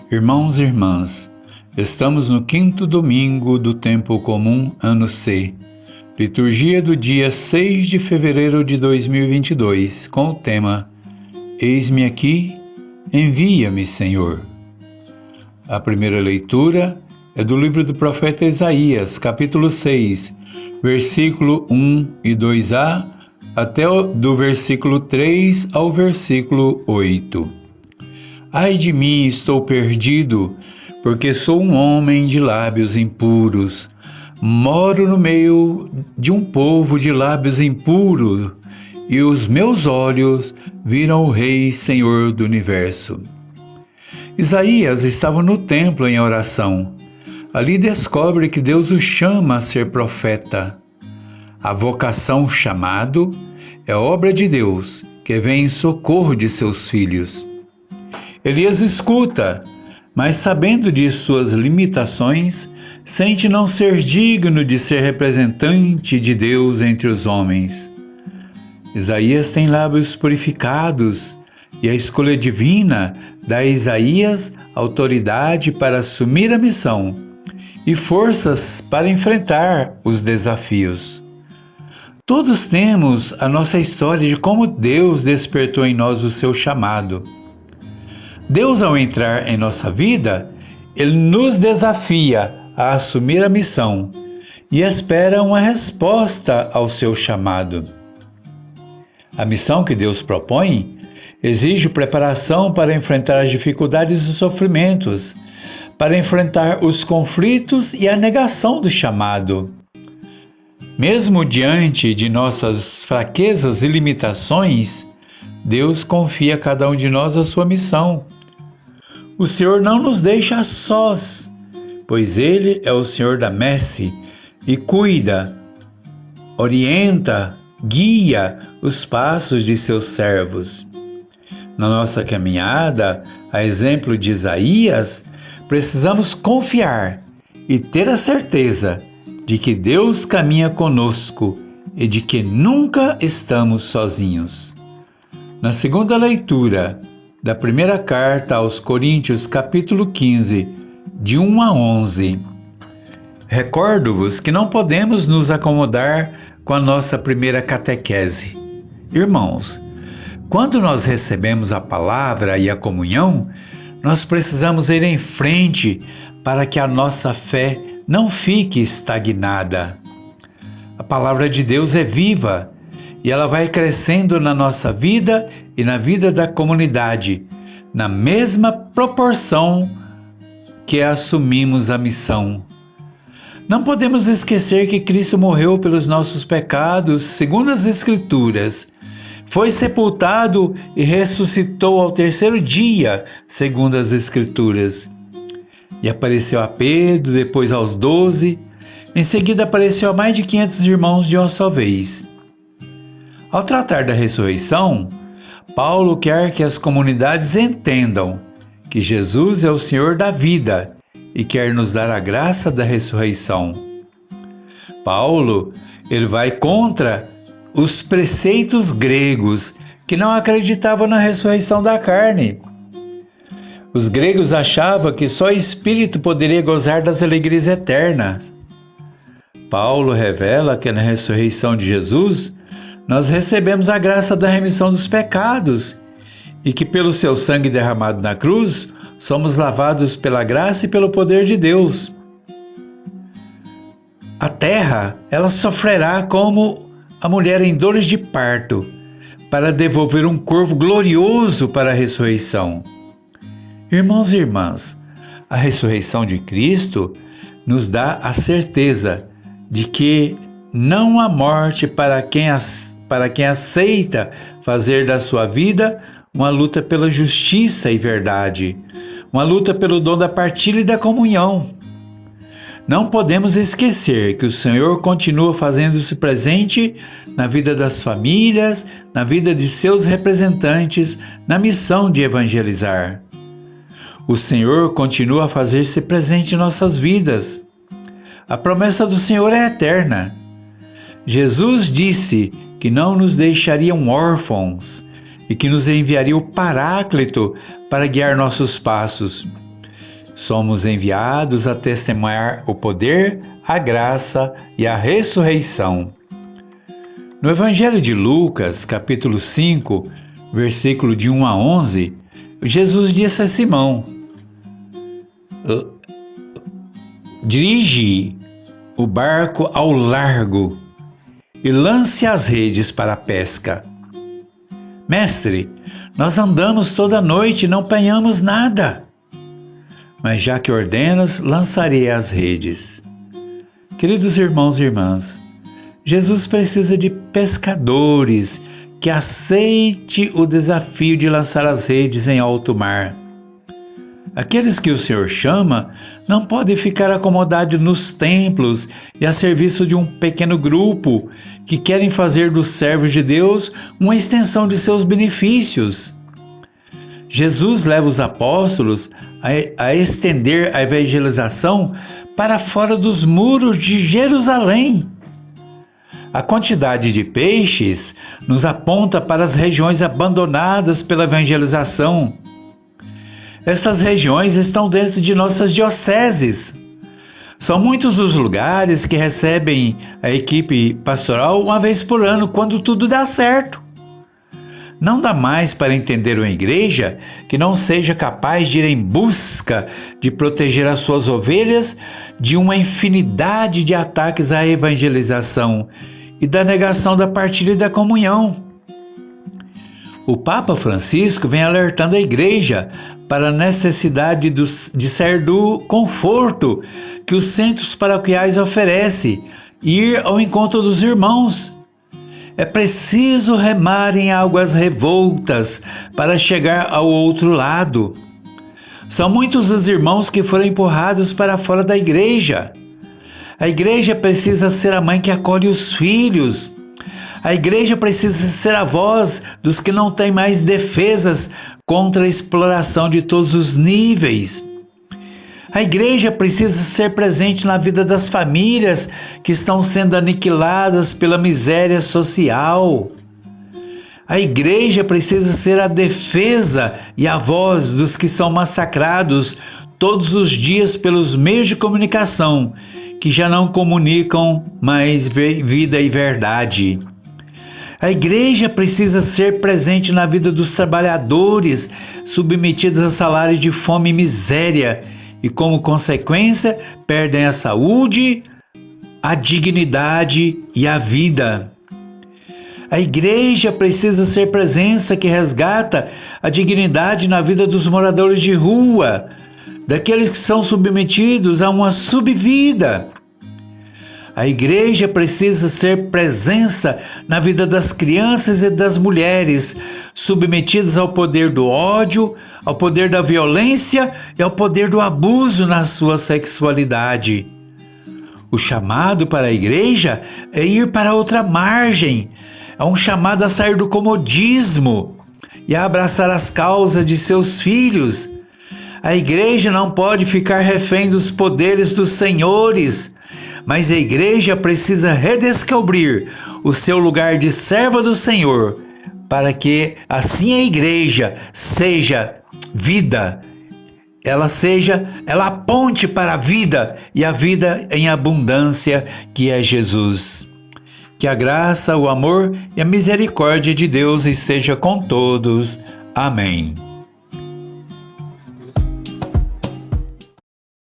Irmãos e irmãs, estamos no quinto domingo do tempo comum, ano C, liturgia do dia 6 de fevereiro de 2022, com o tema Eis-me aqui, envia-me, Senhor. A primeira leitura é do livro do profeta Isaías, capítulo 6, versículo 1 e 2a, até do versículo 3 ao versículo 8. Ai de mim, estou perdido, porque sou um homem de lábios impuros. Moro no meio de um povo de lábios impuros, e os meus olhos viram o Rei Senhor do Universo. Isaías estava no templo em oração. Ali descobre que Deus o chama a ser profeta. A vocação chamado é obra de Deus, que vem em socorro de seus filhos. Elias escuta, mas sabendo de suas limitações, sente não ser digno de ser representante de Deus entre os homens. Isaías tem lábios purificados e a escolha divina dá a Isaías autoridade para assumir a missão e forças para enfrentar os desafios. Todos temos a nossa história de como Deus despertou em nós o seu chamado. Deus, ao entrar em nossa vida, Ele nos desafia a assumir a missão e espera uma resposta ao seu chamado. A missão que Deus propõe exige preparação para enfrentar as dificuldades e sofrimentos, para enfrentar os conflitos e a negação do chamado. Mesmo diante de nossas fraquezas e limitações, Deus confia a cada um de nós a sua missão. O Senhor não nos deixa sós, pois Ele é o Senhor da messe e cuida, orienta, guia os passos de seus servos. Na nossa caminhada, a exemplo de Isaías, precisamos confiar e ter a certeza de que Deus caminha conosco e de que nunca estamos sozinhos. Na segunda leitura da primeira carta aos Coríntios, capítulo 15, de 1 a 11. Recordo-vos que não podemos nos acomodar com a nossa primeira catequese. Irmãos, quando nós recebemos a palavra e a comunhão, nós precisamos ir em frente para que a nossa fé não fique estagnada. A palavra de Deus é viva e ela vai crescendo na nossa vida e na vida da comunidade, na mesma proporção que assumimos a missão. Não podemos esquecer que Cristo morreu pelos nossos pecados, segundo as Escrituras, foi sepultado e ressuscitou ao terceiro dia, segundo as Escrituras. E apareceu a Pedro, depois aos 12, em seguida apareceu a mais de 500 irmãos de uma só vez. Ao tratar da ressurreição, Paulo quer que as comunidades entendam que Jesus é o Senhor da vida e quer nos dar a graça da ressurreição. Paulo, ele vai contra os preceitos gregos que não acreditavam na ressurreição da carne. Os gregos achavam que só o espírito poderia gozar das alegrias eternas. Paulo revela que na ressurreição de Jesus, nós recebemos a graça da remissão dos pecados e que pelo seu sangue derramado na cruz, somos lavados pela graça e pelo poder de Deus. A terra, ela sofrerá como a mulher em dores de parto, para devolver um corpo glorioso para a ressurreição. Irmãos e irmãs, a ressurreição de Cristo nos dá a certeza de que não há morte para quem aceita fazer da sua vida uma luta pela justiça e verdade, uma luta pelo dom da partilha e da comunhão. Não podemos esquecer que o Senhor continua fazendo-se presente na vida das famílias, na vida de seus representantes, na missão de evangelizar. O Senhor continua a fazer-se presente em nossas vidas. A promessa do Senhor é eterna. Jesus disse que não nos deixariam órfãos e que nos enviaria o Paráclito para guiar nossos passos. Somos enviados a testemunhar o poder, a graça e a ressurreição. No Evangelho de Lucas, capítulo 5, versículo de 1 a 11, Jesus disse a Simão: dirige o barco ao largo e lance as redes para a pesca. Mestre, nós andamos toda a noite e não apanhamos nada. Mas já que ordenas, lançarei as redes. Queridos irmãos e irmãs, Jesus precisa de pescadores que aceitem o desafio de lançar as redes em alto mar. Aqueles que o Senhor chama não podem ficar acomodados nos templos e a serviço de um pequeno grupo que querem fazer dos servos de Deus uma extensão de seus benefícios. Jesus leva os apóstolos a estender a evangelização para fora dos muros de Jerusalém. A quantidade de peixes nos aponta para as regiões abandonadas pela evangelização. Essas regiões estão dentro de nossas dioceses. São muitos os lugares que recebem a equipe pastoral uma vez por ano, quando tudo dá certo. Não dá mais para entender uma igreja que não seja capaz de ir em busca de proteger as suas ovelhas de uma infinidade de ataques à evangelização e da negação da partilha e da comunhão. O Papa Francisco vem alertando a igreja para a necessidade de sair do conforto que os centros paroquiais oferecem e ir ao encontro dos irmãos. É preciso remar em águas revoltas para chegar ao outro lado. São muitos os irmãos que foram empurrados para fora da igreja. A igreja precisa ser a mãe que acolhe os filhos. A igreja precisa ser a voz dos que não têm mais defesas contra a exploração de todos os níveis. A igreja precisa ser presente na vida das famílias que estão sendo aniquiladas pela miséria social. A igreja precisa ser a defesa e a voz dos que são massacrados todos os dias pelos meios de comunicação, que já não comunicam mais vida e verdade. A igreja precisa ser presente na vida dos trabalhadores submetidos a salários de fome e miséria e, como consequência, perdem a saúde, a dignidade e a vida. A igreja precisa ser presença que resgata a dignidade na vida dos moradores de rua, daqueles que são submetidos a uma subvida. A igreja precisa ser presença na vida das crianças e das mulheres, submetidas ao poder do ódio, ao poder da violência e ao poder do abuso na sua sexualidade. O chamado para a igreja é ir para outra margem, é um chamado a sair do comodismo e a abraçar as causas de seus filhos. A igreja não pode ficar refém dos poderes dos senhores, mas a igreja precisa redescobrir o seu lugar de serva do Senhor, para que assim a igreja seja vida, ela aponte para a vida e a vida em abundância que é Jesus. Que a graça, o amor e a misericórdia de Deus esteja com todos. Amém.